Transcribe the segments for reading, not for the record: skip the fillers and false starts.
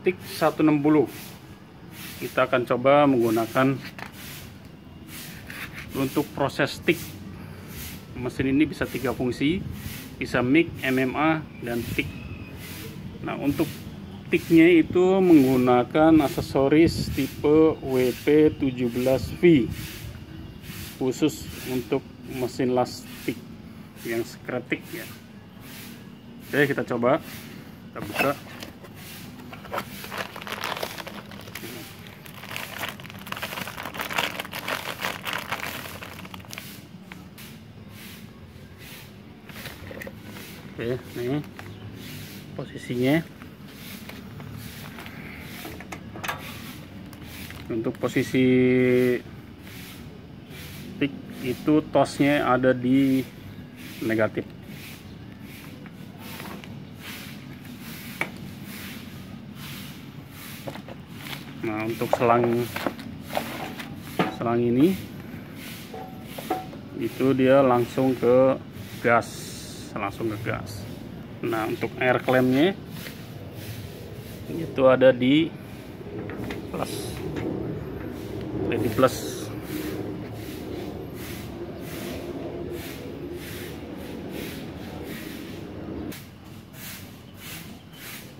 TIG 160. Kita akan coba menggunakan untuk proses TIG. Mesin ini bisa 3 fungsi, bisa MIG, MMA, dan TIG. Nah, untuk TIG-nya itu menggunakan aksesoris tipe WP17V khusus untuk mesin las TIG yang skretik ya. Oke, kita coba. Kita buka. Oke, nih posisinya. Untuk posisi TIG itu tosnya ada di negatif. Nah, untuk selang ini itu dia langsung ke gas. Nah, untuk air clampnya itu ada di plus, ready plus.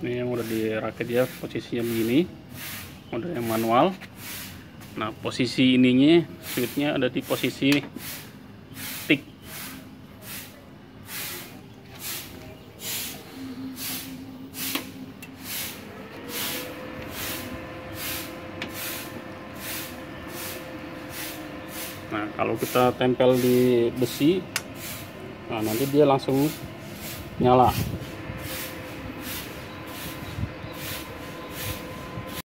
Ini yang udah dirakit ya, posisinya begini, mode yang manual. Nah, posisi ininya, switchnya ada di posisi TIG. Nah, kalau kita tempel di besi, nah nanti dia langsung nyala.